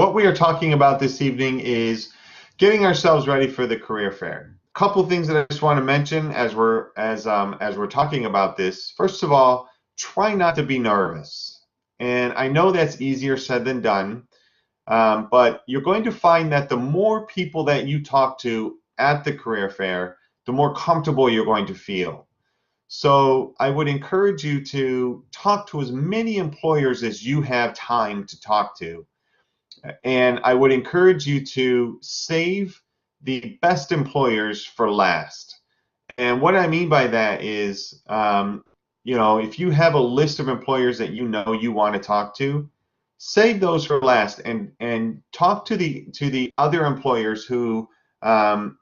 what we are talking about this evening is getting ourselves ready for the career fair. A couple things that I just want to mention as we're talking about this. First of all, try not to be nervous. And I know that's easier said than done, but you're going to find that the more people that you talk to at the career fair, the more comfortable you're going to feel. So I would encourage you to talk to as many employers as you have time to talk to. And I would encourage you to save the best employers for last. And what I mean by that is, if you have a list of employers that you know you want to talk to, save those for last and talk to the other employers who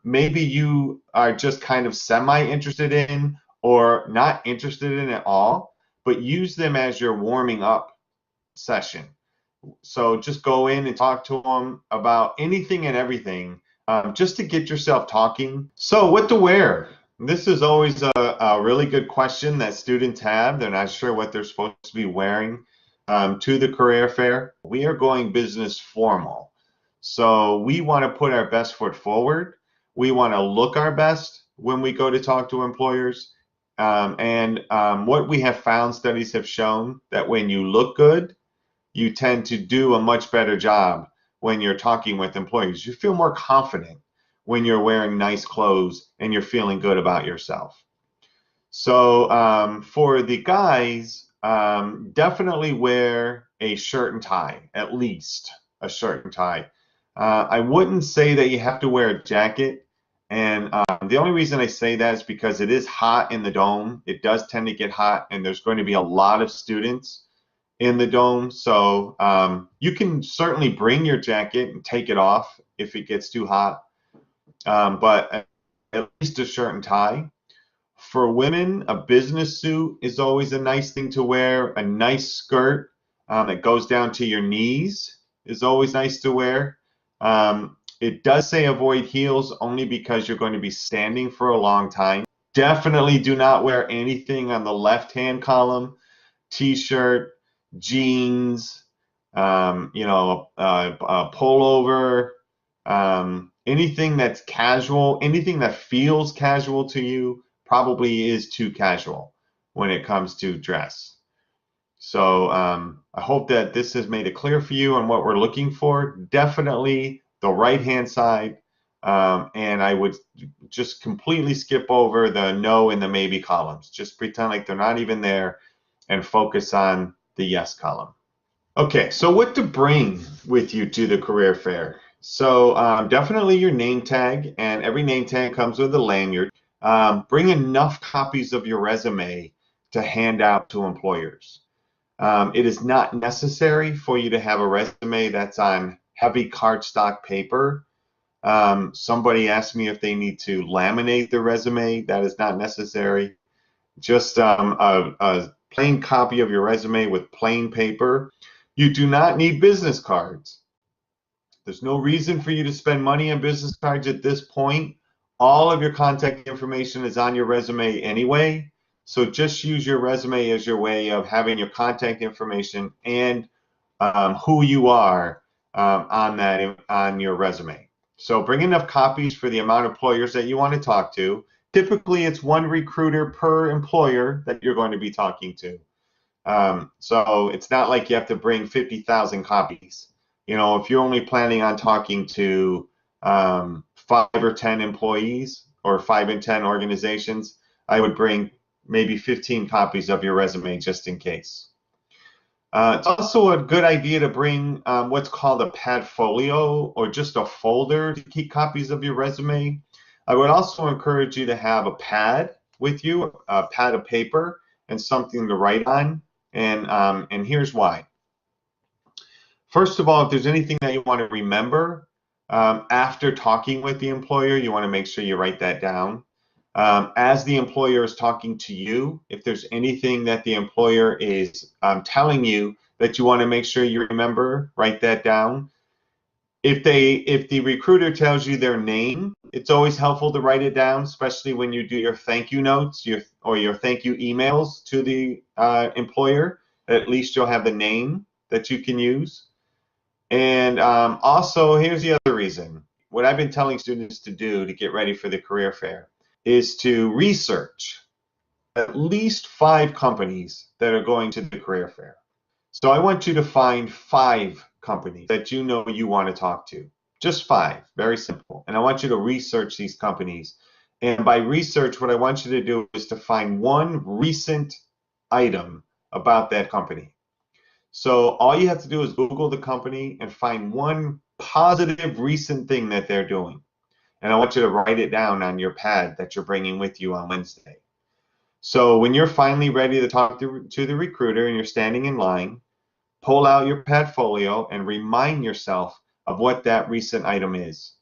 maybe you are just kind of semi-interested in or not interested in at all, but use them as your warming up session. So just go in and talk to them about anything and everything, just to get yourself talking. So what to wear? This is always a really good question that students have. They're not sure what they're supposed to be wearing to the career fair. We are going business formal. So we want to put our best foot forward. We want to look our best when we go to talk to employers. What we have found, studies have shown that when you look good, you tend to do a much better job when you're talking with employees. You feel more confident when you're wearing nice clothes and you're feeling good about yourself. So for the guys, definitely wear a shirt and tie, at least a shirt and tie. I wouldn't say that you have to wear a jacket. And the only reason I say that is because it is hot in the dome. It does tend to get hot, and there's going to be a lot of students in the dome. So you can certainly bring your jacket and take it off if it gets too hot. But at least a shirt and tie. For women, a business suit is always a nice thing to wear. A nice skirt that goes down to your knees is always nice to wear. It does say avoid heels only because you're going to be standing for a long time. Definitely do not wear anything on the left-hand column. T-shirt, jeans, a pullover, anything that's casual, anything that feels casual to you probably is too casual when it comes to dress. So I hope that this has made it clear for you on what we're looking for. Definitely the right-hand side, and I would just completely skip over the no and the maybe columns. Just pretend like they're not even there and focus on the yes column. Okay, so what to bring with you to the career fair? So definitely your name tag, and every name tag comes with a lanyard. Bring enough copies of your resume to hand out to employers. It is not necessary for you to have a resume that's on heavy cardstock paper. Somebody asked me if they need to laminate their resume. That is not necessary. Just a plain copy of your resume with plain paper. You do not need business cards. There's no reason for you to spend money on business cards at this point. All of your contact information is on your resume anyway. So just use your resume as your way of having your contact information and who you are on your resume. So bring enough copies for the amount of employers that you want to talk to. Typically, it's one recruiter per employer that you're going to be talking to. So it's not like you have to bring 50,000 copies. If you're only planning on talking to 5 or 10 employees or 5 and 10 organizations, I would bring maybe 15 copies of your resume just in case. It's also a good idea to bring what's called a padfolio, or just a folder to keep copies of your resume. I would also encourage you to have a pad with you, a pad of paper, and something to write on. And here's why. First of all, if there's anything that you want to remember after talking with the employer, you want to make sure you write that down. As the employer is talking to you, if there's anything that the employer is telling you that you want to make sure you remember, write that down. If the recruiter tells you their name, it's always helpful to write it down, especially when you do your thank you notes or your thank you emails to the employer. At least you'll have the name that you can use. And also, here's the other reason. What I've been telling students to do to get ready for the career fair is to research at least 5 companies that are going to the career fair. So I want you to find 5 companies that you know you want to talk to. Just 5, very simple. And I want you to research these companies. And by research, what I want you to do is to find one recent item about that company. So all you have to do is Google the company and find one positive recent thing that they're doing. And I want you to write it down on your pad that you're bringing with you on Wednesday. So when you're finally ready to talk to the recruiter and you're standing in line, pull out your portfolio and remind yourself of what that recent item is.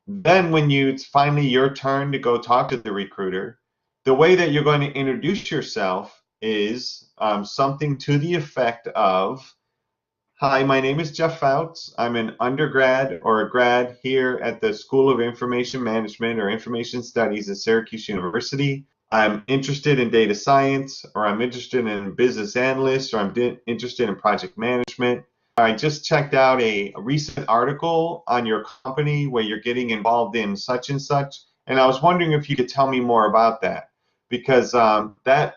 Then when it's finally your turn to go talk to the recruiter, the way that you're going to introduce yourself is something to the effect of, "Hi, my name is Jeff Fouts. I'm an undergrad or a grad here at the School of Information Management or Information Studies at Syracuse University. I'm interested in data science, or I'm interested in business analyst, or I'm interested in project management. I just checked out a recent article on your company where you're getting involved in such and such, and I was wondering if you could tell me more about that, because that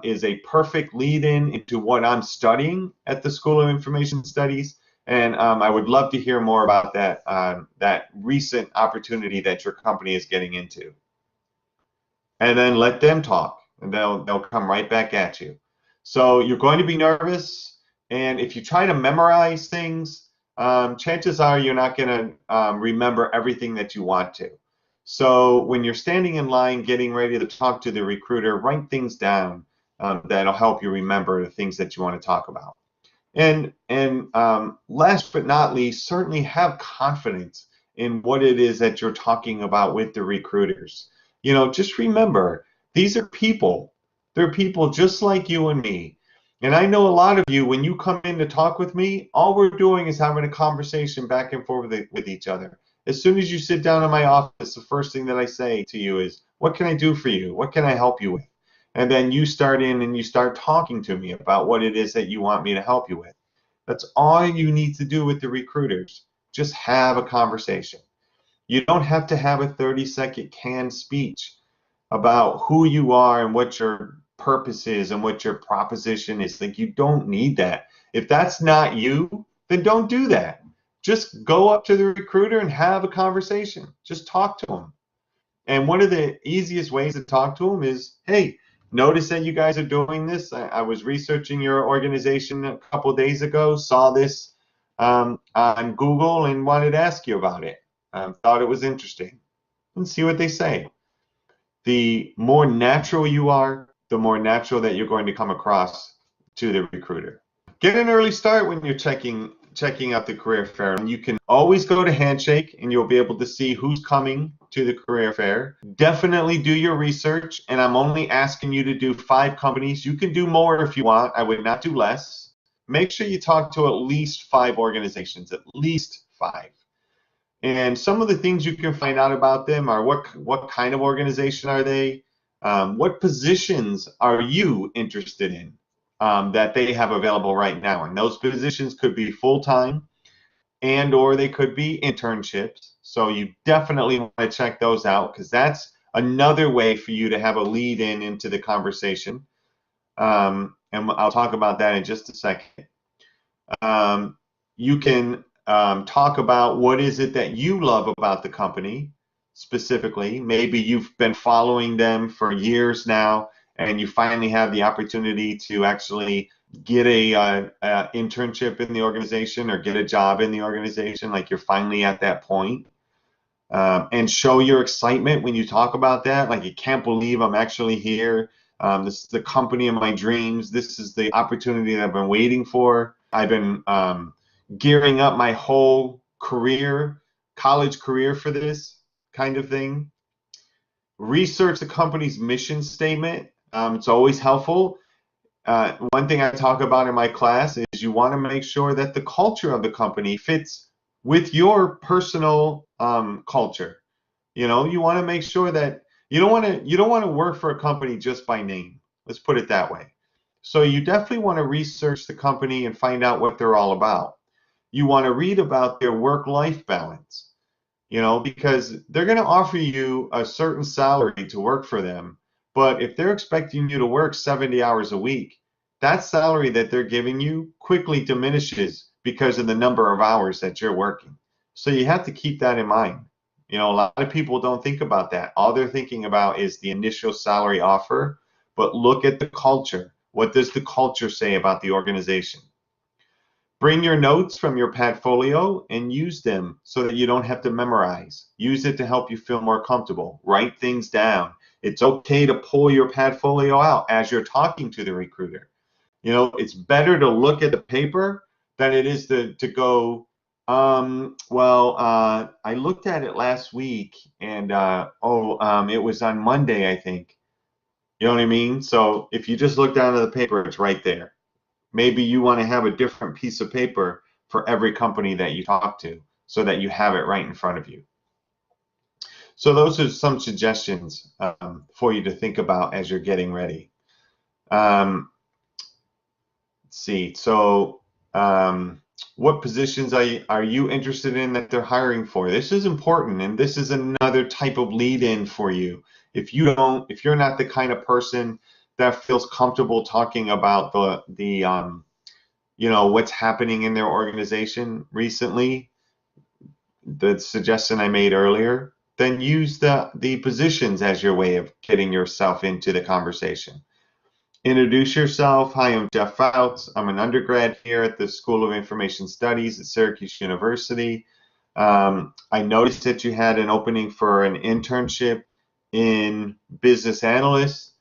is a perfect lead-in into what I'm studying at the School of Information Studies, and I would love to hear more about that recent opportunity that your company is getting into." And then let them talk, and they'll come right back at you. So you're going to be nervous, and if you try to memorize things, chances are you're not going to remember everything that you want to. So when you're standing in line getting ready to talk to the recruiter, write things down that'll help you remember the things that you want to talk about. And last but not least, certainly have confidence in what it is that you're talking about with the recruiters. Just remember, these are people. They're people just like you and me. And I know a lot of you, when you come in to talk with me, all we're doing is having a conversation back and forth with each other. As soon as you sit down in my office, the first thing that I say to you is, "What can I do for you? What can I help you with?" And then you start in and you start talking to me about what it is that you want me to help you with. That's all you need to do with the recruiters. Just have a conversation. You don't have to have a 30-second canned speech about who you are and what your purpose is and what your proposition is. Like, you don't need that. If that's not you, then don't do that. Just go up to the recruiter and have a conversation. Just talk to them. And one of the easiest ways to talk to them is, "Hey, notice that you guys are doing this. I was researching your organization a couple days ago, saw this on Google and wanted to ask you about it. Thought it was interesting." And see what they say. The more natural you are, the more natural that you're going to come across to the recruiter. Get an early start when you're checking out the career fair. And you can always go to Handshake and you'll be able to see who's coming to the career fair. Definitely do your research, and I'm only asking you to do 5 companies. You can do more if you want. I would not do less. Make sure you talk to at least 5 organizations, at least 5. And some of the things you can find out about them are what kind of organization are they? What positions are you interested in that they have available right now? And those positions could be full-time or they could be internships. So you definitely want to check those out, because that's another way for you to have a lead into the conversation. And I'll talk about that in just a second. You can talk about what is it that you love about the company specifically. Maybe you've been following them for years now, and you finally have the opportunity to actually get a internship in the organization or get a job in the organization. Like, you're finally at that point. And show your excitement when you talk about that. Like, "I can't believe I'm actually here. This is the company of my dreams. This is the opportunity that I've been waiting for. I've been gearing up my whole career, college career, for this," kind of thing. Research the company's mission statement. It's always helpful. One thing I talk about in my class is you want to make sure that the culture of the company fits with your personal culture. You want to make sure that you don't want to work for a company just by name. Let's put it that way. So you definitely want to research the company and find out what they're all about. You want to read about their work-life balance, because they're going to offer you a certain salary to work for them. But if they're expecting you to work 70 hours a week, that salary that they're giving you quickly diminishes because of the number of hours that you're working. So you have to keep that in mind. A lot of people don't think about that. All they're thinking about is the initial salary offer, but look at the culture. What does the culture say about the organization? Bring your notes from your Padfolio and use them so that you don't have to memorize. Use it to help you feel more comfortable. Write things down. It's okay to pull your Padfolio out as you're talking to the recruiter. It's better to look at the paper than it is to go, I looked at it last week and, it was on Monday, I think. You know what I mean? So if you just look down at the paper, it's right there. Maybe you want to have a different piece of paper for every company that you talk to so that you have it right in front of you. So those are some suggestions for you to think about as you're getting ready. Let's see. So what positions are you interested in that they're hiring for? This is important, and this is another type of lead-in for you. If you're not the kind of person that feels comfortable talking about the what's happening in their organization recently, the suggestion I made earlier, then use the positions as your way of getting yourself into the conversation. Introduce yourself. Hi, I'm Jeff Fouts. I'm an undergrad here at the School of Information Studies at Syracuse University. I noticed that you had an opening for an internship in business analyst.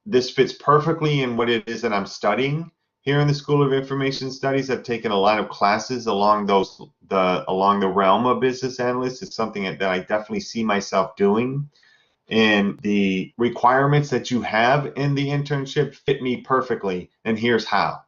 This fits perfectly in what it is that I'm studying here in the School of Information Studies. I've taken a lot of classes along the realm of business analyst. It's something that I definitely see myself doing. And the requirements that you have in the internship fit me perfectly, and here's how.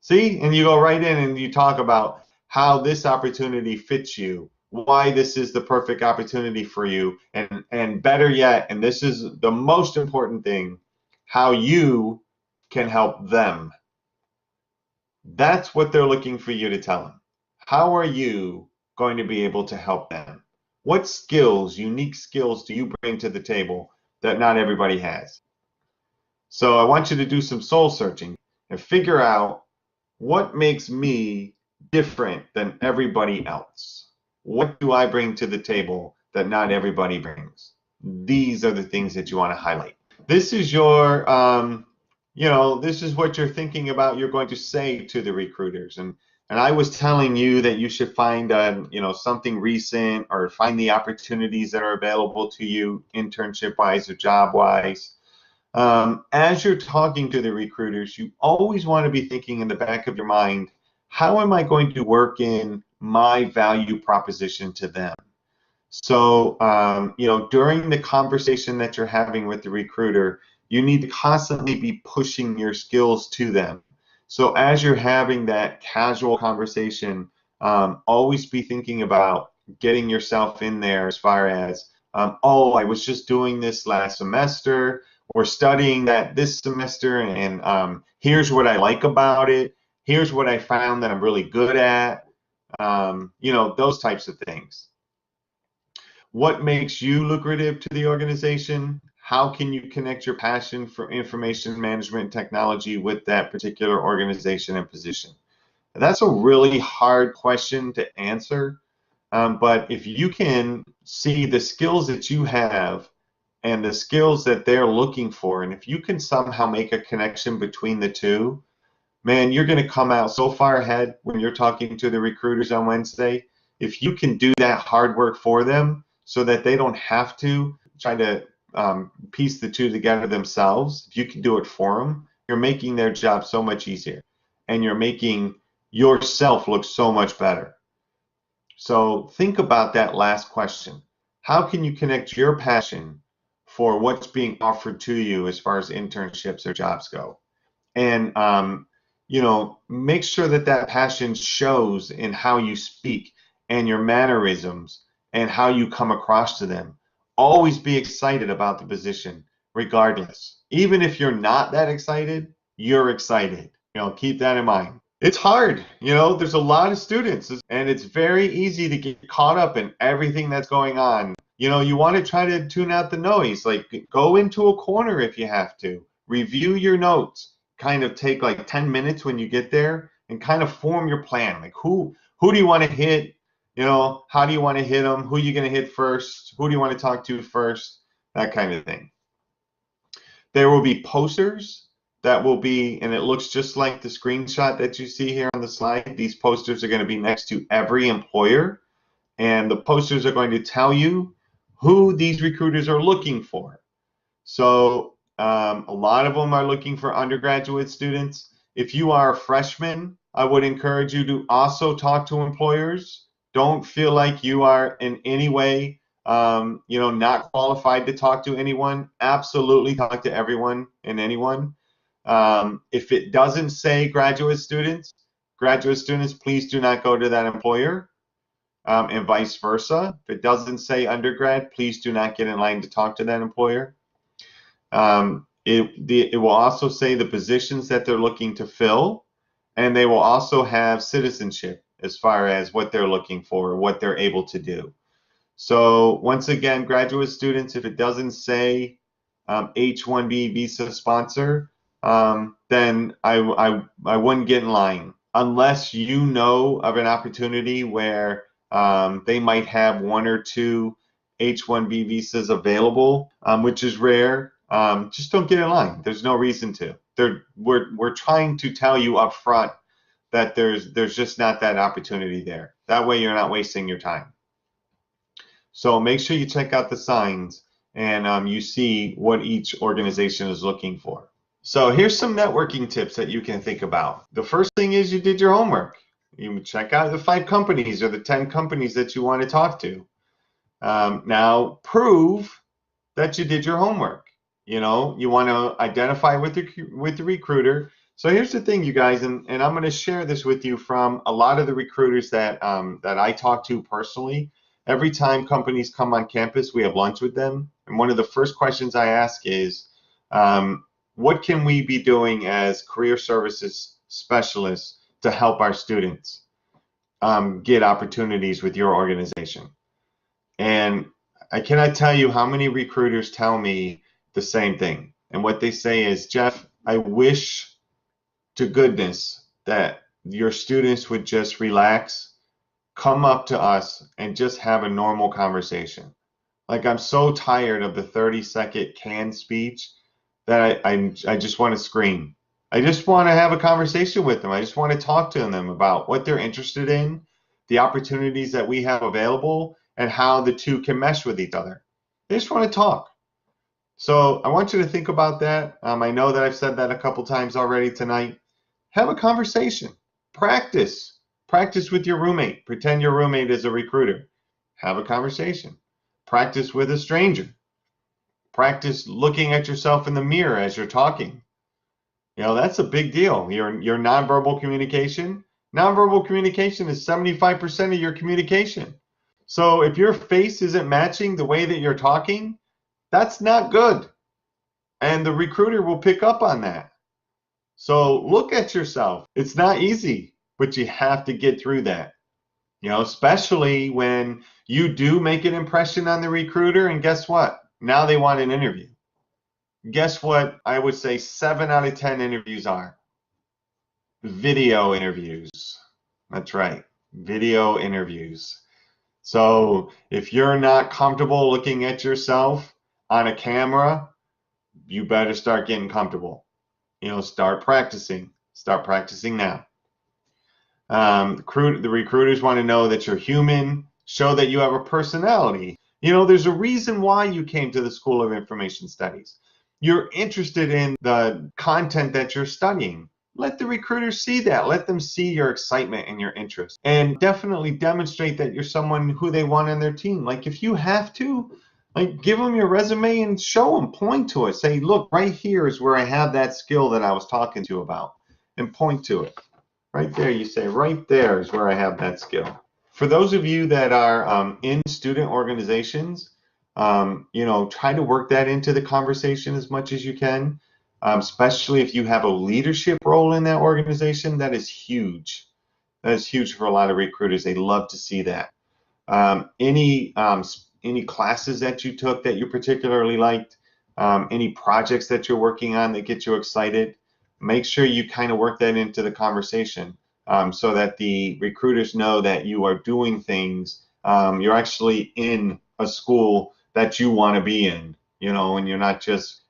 See? And you go right in and you talk about how this opportunity fits you, why this is the perfect opportunity for you, and better yet, and this is the most important thing, how you can help them. That's what they're looking for you to tell them. How are you going to be able to help them? What skills, unique skills, do you bring to the table that not everybody has? So I want you to do some soul searching and figure out what makes me different than everybody else. What do I bring to the table that not everybody brings? These are the things that you want to highlight. This is your, this is what you're thinking about you're going to say to the recruiters. And I was telling you that you should find, something recent, or find the opportunities that are available to you internship-wise or job-wise. As you're talking to the recruiters, you always want to be thinking in the back of your mind, how am I going to work in my value proposition to them? So, during the conversation that you're having with the recruiter, you need to constantly be pushing your skills to them. So as you're having that casual conversation, always be thinking about getting yourself in there as far as, I was just doing this last semester, or studying that this semester, and here's what I like about it. Here's what I found that I'm really good at. Those types of things. What makes you lucrative to the organization? How can you connect your passion for information management technology with that particular organization and position? That's a really hard question to answer, but if you can see the skills that you have and the skills that they're looking for, and if you can somehow make a connection between the two, man, you're going to come out so far ahead when you're talking to the recruiters on Wednesday. If you can do that hard work for them so that they don't have to try to piece the two together themselves, if you can do it for them, you're making their job so much easier, and you're making yourself look so much better. So think about that last question. How can you connect your passion for what's being offered to you as far as internships or jobs go? And make sure that passion shows in how you speak and your mannerisms and how you come across to them. Always be excited about the position, regardless. Even if you're not that excited, you're excited. Keep that in mind. It's hard, there's a lot of students, and it's very easy to get caught up in everything that's going on. You want to try to tune out the noise, like go into a corner if you have to, review your notes, kind of take like 10 minutes when you get there and kind of form your plan. Like who do you want to hit? How do you want to hit them? Who are you going to hit first? Who do you want to talk to first? That kind of thing. There will be posters that will be, and it looks just like the screenshot that you see here on the slide. These posters are going to be next to every employer, and the posters are going to tell you who these recruiters are looking for. So a lot of them are looking for undergraduate students. If you are a freshman, I would encourage you to also talk to employers. Don't feel like you are in any way not qualified to talk to anyone. Absolutely talk to everyone and anyone. If it doesn't say graduate students, please do not go to that employer, and vice versa. If it doesn't say undergrad, please do not get in line to talk to that employer. It will also say the positions that they're looking to fill, and they will also have citizenship as far as what they're looking for, what they're able to do. So once again, graduate students, if it doesn't say H-1B visa sponsor, then I wouldn't get in line unless you know of an opportunity where they might have 1 or 2 H-1B visas available, which is rare. Just don't get in line. There's no reason to. We're trying to tell you up front that there's just not that opportunity there. That way you're not wasting your time. So make sure you check out the signs and you see what each organization is looking for. So here's some networking tips that you can think about. The first thing is you did your homework. You check out the 5 companies or the 10 companies that you want to talk to. Now prove that you did your homework. You want to identify with the recruiter. So here's the thing, you guys, and I'm going to share this with you from a lot of the recruiters that I talk to personally. Every time companies come on campus, we have lunch with them, and one of the first questions I ask is, what can we be doing as career services specialists to help our students get opportunities with your organization? And I cannot tell you how many recruiters tell me the same thing. And what they say is, Jeff, I wish to goodness that your students would just relax, come up to us, and just have a normal conversation. Like, I'm so tired of the 30-second canned speech that I just want to scream. I just want to have a conversation with them. I just want to talk to them about what they're interested in, the opportunities that we have available, and how the two can mesh with each other. They just want to talk. So I want you to think about that. I know that I've said that a couple times already tonight. Have a conversation. Practice. Practice with your roommate. Pretend your roommate is a recruiter. Have a conversation. Practice with a stranger. Practice looking at yourself in the mirror as you're talking. That's a big deal. Your nonverbal communication. Nonverbal communication is 75% of your communication. So if your face isn't matching the way that you're talking, that's not good. And the recruiter will pick up on that. So look at yourself. It's not easy, but you have to get through that. Especially when you do make an impression on the recruiter, and guess what? Now they want an interview. Guess what I would say 7 out of 10 interviews are? Video interviews. That's right, video interviews. So if you're not comfortable looking at yourself on a camera, you better start getting comfortable. Start practicing. Start practicing now. The recruiters want to know that you're human, show that you have a personality. There's a reason why you came to the School of Information Studies. You're interested in the content that you're studying. Let the recruiters see that. Let them see your excitement and your interest. And definitely demonstrate that you're someone who they want on their team. Like, if you have to, give them your resume and show them, point to it. Say, look, right here is where I have that skill that I was talking to you about. And point to it. Right there, you say, right there is where I have that skill. For those of you that are in student organizations, try to work that into the conversation as much as you can. especially if you have a leadership role in that organization. That is huge. That is huge for a lot of recruiters. They love to see that. Any classes that you took that you particularly liked, any projects that you're working on that get you excited, make sure you kind of work that into the conversation, so that the recruiters know that you are doing things. You're actually in a school that you want to be in, and you're not just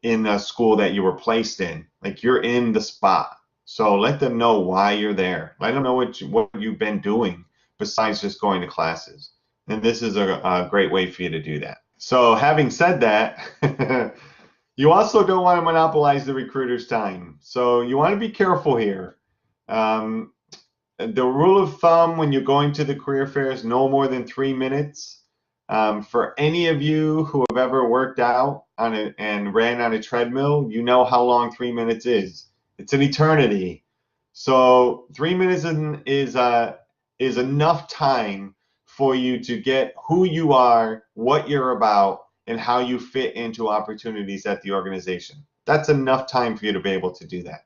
in a school that you were placed in. Like, you're in the spot. So let them know why you're there. Let them know what you've been doing besides just going to classes. And this is a great way for you to do that. So having said that, you also don't want to monopolize the recruiter's time. So you want to be careful here. The rule of thumb when you're going to the career fair is no more than 3 minutes. For any of you who have ever worked out and ran on a treadmill, you know how long 3 minutes is. It's an eternity. So 3 minutes is enough time for you to get who you are, what you're about, and how you fit into opportunities at the organization. That's enough time for you to be able to do that.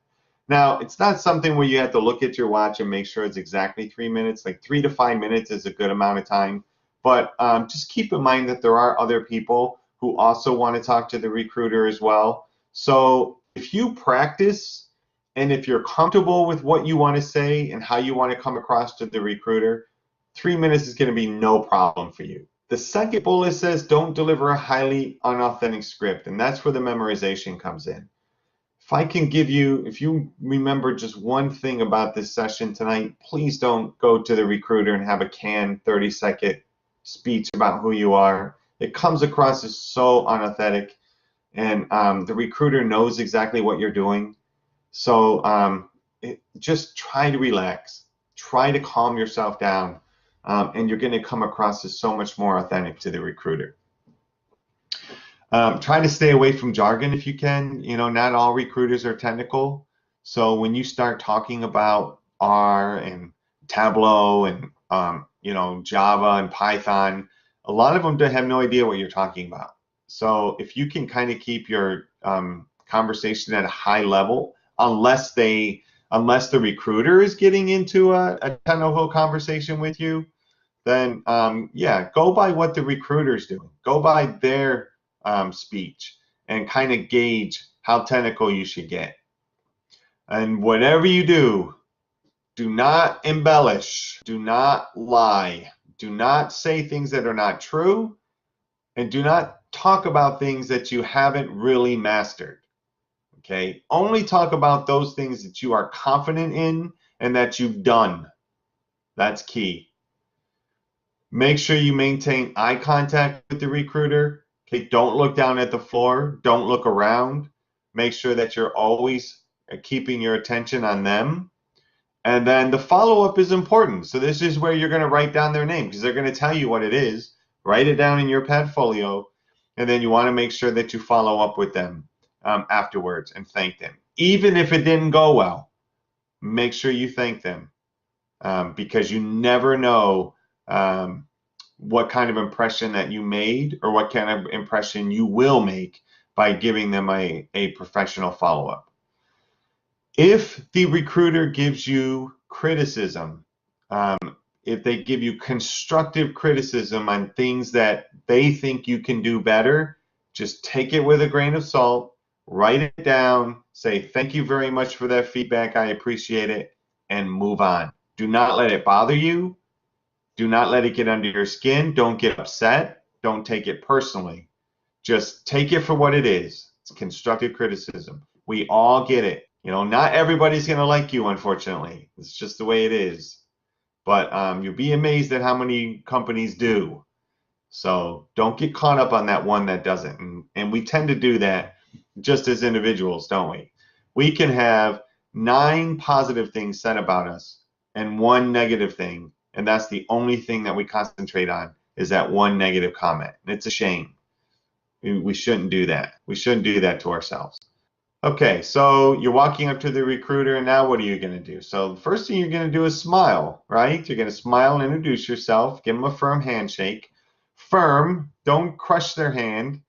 Now, it's not something where you have to look at your watch and make sure it's exactly 3 minutes. Like 3 to 5 minutes is a good amount of time. But just keep in mind that there are other people who also want to talk to the recruiter as well. So if you practice and if you're comfortable with what you want to say and how you want to come across to the recruiter, 3 minutes is going to be no problem for you. The second bullet says don't deliver a highly unauthentic script, and that's where the memorization comes in. If you remember just one thing about this session tonight, please don't go to the recruiter and have a canned 30-second speech about who you are. It comes across as so unauthentic, and the recruiter knows exactly what you're doing. So just try to relax, try to calm yourself down, and you're going to come across as so much more authentic to the recruiter. Try to stay away from jargon if you can. Not all recruiters are technical. So when you start talking about R and Tableau and Java and Python, a lot of them have no idea what you're talking about. So if you can kind of keep your conversation at a high level, unless the recruiter is getting into a technical conversation with you, then yeah, go by what the recruiter's doing. Go by their speech and kind of gauge how technical you should get. And whatever you do, do not embellish, do not lie, do not say things that are not true, and do not talk about things that you haven't really mastered. Okay? Only talk about those things that you are confident in and that you've done. That's key. Make sure you maintain eye contact with the recruiter. Okay, don't look down at the floor. Don't look around. Make sure that you're always keeping your attention on them. And then the follow-up is important. So this is where you're going to write down their name because they're going to tell you what it is. Write it down in your portfolio, and then you want to make sure that you follow up with them afterwards and thank them. Even if it didn't go well, make sure you thank them because you never know what kind of impression that you made or what kind of impression you will make by giving them a professional follow-up. If the recruiter gives you criticism, if they give you constructive criticism on things that they think you can do better, just take it with a grain of salt, write it down, say thank you very much for that feedback, I appreciate it, and move on. Do not let it bother you. Do not let it get under your skin. Don't get upset. Don't take it personally. Just take it for what it is. It's constructive criticism. We all get it. Not everybody's going to like you, unfortunately. It's just the way it is. But you'll be amazed at how many companies do. So don't get caught up on that one that doesn't. And we tend to do that just as individuals, don't we? We can have 9 positive things said about us and 1 negative thing. And that's the only thing that we concentrate on is that 1 negative comment. And it's a shame. We shouldn't do that. We shouldn't do that to ourselves. Okay, so you're walking up to the recruiter, and now what are you going to do? So the first thing you're going to do is smile, right? You're going to smile and introduce yourself. Give them a firm handshake. Firm, don't crush their hand.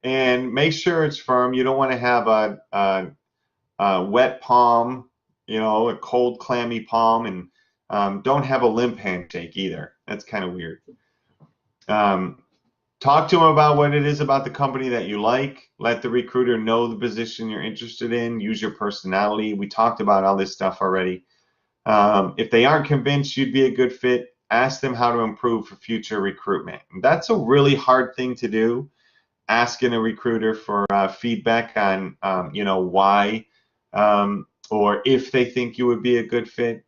and make sure it's firm. You don't want to have a wet palm, a cold, clammy palm, and don't have a limp handshake either. That's kind of weird. Talk to them about what it is about the company that you like. Let the recruiter know the position you're interested in. Use your personality. We talked about all this stuff already. If they aren't convinced you'd be a good fit, ask them how to improve for future recruitment. And that's a really hard thing to do, asking a recruiter for feedback on, why or if they think you would be a good fit,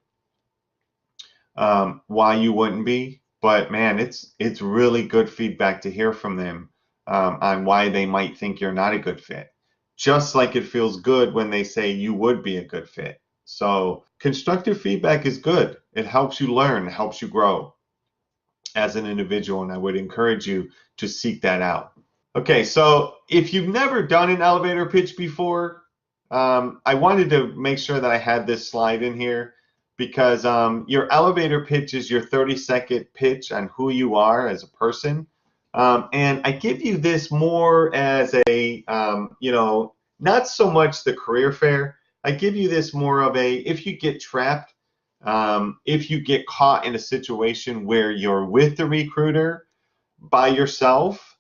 why you wouldn't be. But man, it's really good feedback to hear from them on why they might think you're not a good fit. Just like it feels good when they say you would be a good fit. So constructive feedback is good. It helps you learn, it helps you grow as an individual, and I would encourage you to seek that out. Okay, so if you've never done an elevator pitch before, I wanted to make sure that I had this slide in here, because your elevator pitch is your 30-second pitch on who you are as a person. And I give you this more as a, not so much the career fair. I give you this more of a, if you get trapped, if you get caught in a situation where you're with the recruiter by yourself,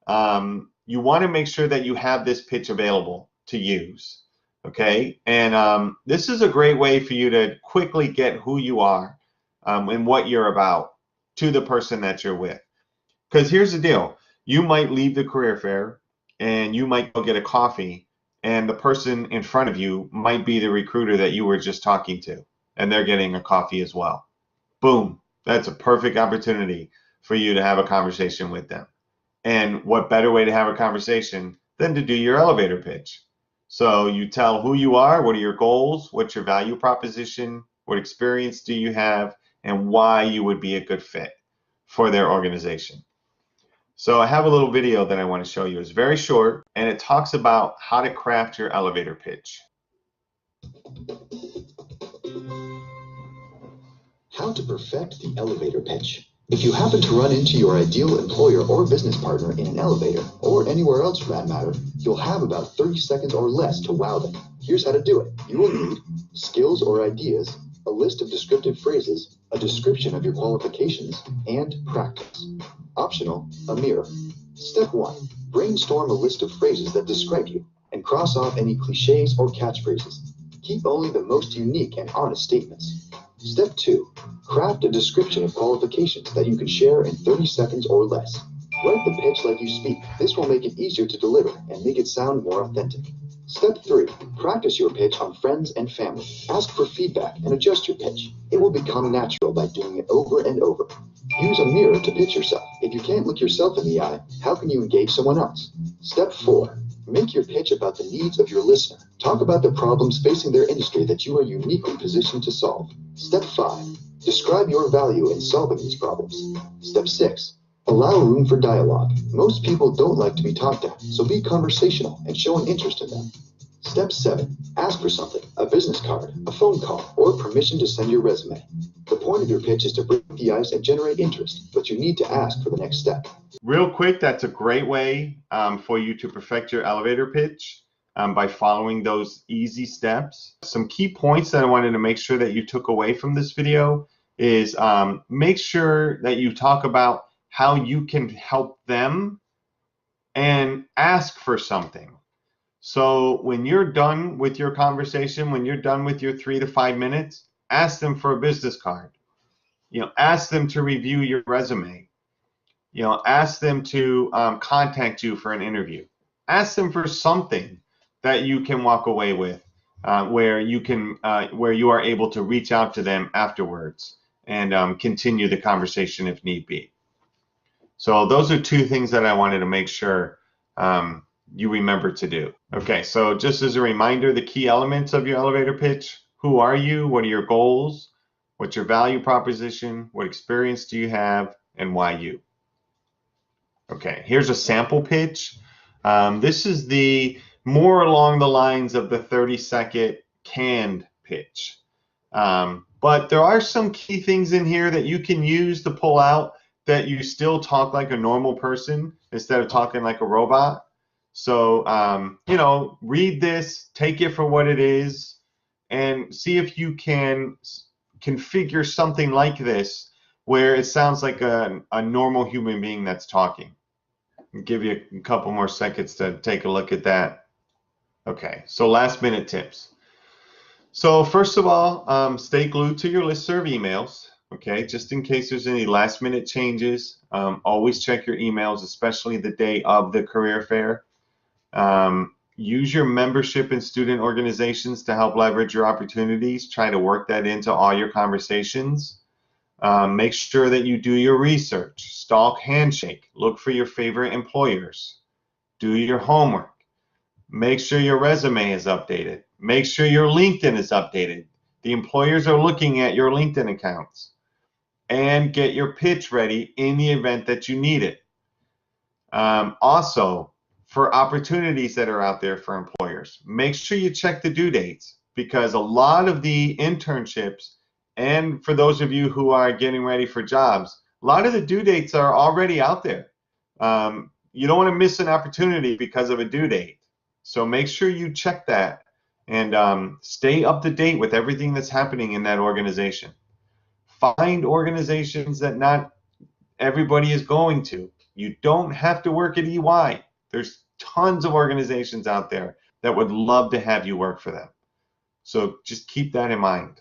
you want to make sure that you have this pitch available to use. Okay, and this is a great way for you to quickly get who you are and what you're about to the person that you're with. Because here's the deal. You might leave the career fair and you might go get a coffee, and the person in front of you might be the recruiter that you were just talking to, and they're getting a coffee as well. Boom. That's a perfect opportunity for you to have a conversation with them. And what better way to have a conversation than to do your elevator pitch? So you tell who you are, what are your goals, what's your value proposition, what experience do you have, and why you would be a good fit for their organization. So I have a little video that I want to show you. It's very short, and it talks about how to craft your elevator pitch. How to perfect the elevator pitch. If you happen to run into your ideal employer or business partner in an elevator, or anywhere else for that matter, you'll have about 30 seconds or less to wow them. Here's how to do it. You will need skills or ideas, a list of descriptive phrases, a description of your qualifications, and practice. Optional, a mirror. Step 1. Brainstorm a list of phrases that describe you, and cross off any cliches or catchphrases. Keep only the most unique and honest statements. Step 2. Craft a description of qualifications that you can share in 30 seconds or less. Write the pitch like you speak. This will make it easier to deliver and make it sound more authentic. Step 3. Practice your pitch on friends and family. Ask for feedback and adjust your pitch. It will become natural by doing it over and over. Use a mirror to pitch yourself. If you can't look yourself in the eye, how can you engage someone else? Step 4. Make your pitch about the needs of your listener. Talk about the problems facing their industry that you are uniquely positioned to solve. Step 5. Describe your value in solving these problems. Step 6. Allow room for dialogue. Most people don't like to be talked at, so be conversational and show an interest in them. Step 7. Ask for something, a business card, a phone call, or permission to send your resume. The point of your pitch is to break the ice and generate interest, but you need to ask for the next step. Real quick, that's a great way for you to perfect your elevator pitch by following those easy steps. Some key points that I wanted to make sure that you took away from this video is make sure that you talk about how you can help them and ask for something. So when you're done with your conversation, when you're done with your 3 to 5 minutes, ask them for a business card. Ask them to review your resume. Ask them to contact you for an interview. Ask them for something that you can walk away with, where you are able to reach out to them afterwards and continue the conversation if need be. So those are 2 things that I wanted to make sure you remember to do. Okay, so just as a reminder, the key elements of your elevator pitch: who are you? What are your goals? What's your value proposition? What experience do you have? And why you? Okay, here's a sample pitch. This is the more along the lines of the 30-second canned pitch. But there are some key things in here that you can use to pull out that you still talk like a normal person instead of talking like a robot. So, you know, read this, take it for what it is, and see if you can configure something like this where it sounds like a normal human being that's talking. I'll give you a couple more seconds to take a look at that. Okay, so last minute tips. So first of all, stay glued to your listserv emails, okay, just in case there's any last minute changes. Always check your emails, especially the day of the career fair. Use your membership and student organizations to help leverage your opportunities. Try to work that into all your conversations. Make sure that you do your research. Stalk Handshake. Look for your favorite employers. Do your homework. Make sure your resume is updated. Make sure your LinkedIn is updated. The employers are looking at your LinkedIn accounts. And get your pitch ready in the event that you need it. Also, for opportunities that are out there for employers, make sure you check the due dates, because a lot of the internships, and for those of you who are getting ready for jobs, a lot of the due dates are already out there. You don't want to miss an opportunity because of a due date. So make sure you check that and stay up to date with everything that's happening in that organization. Find organizations that not everybody is going to. You don't have to work at EY. There's tons of organizations out there that would love to have you work for them. So just keep that in mind.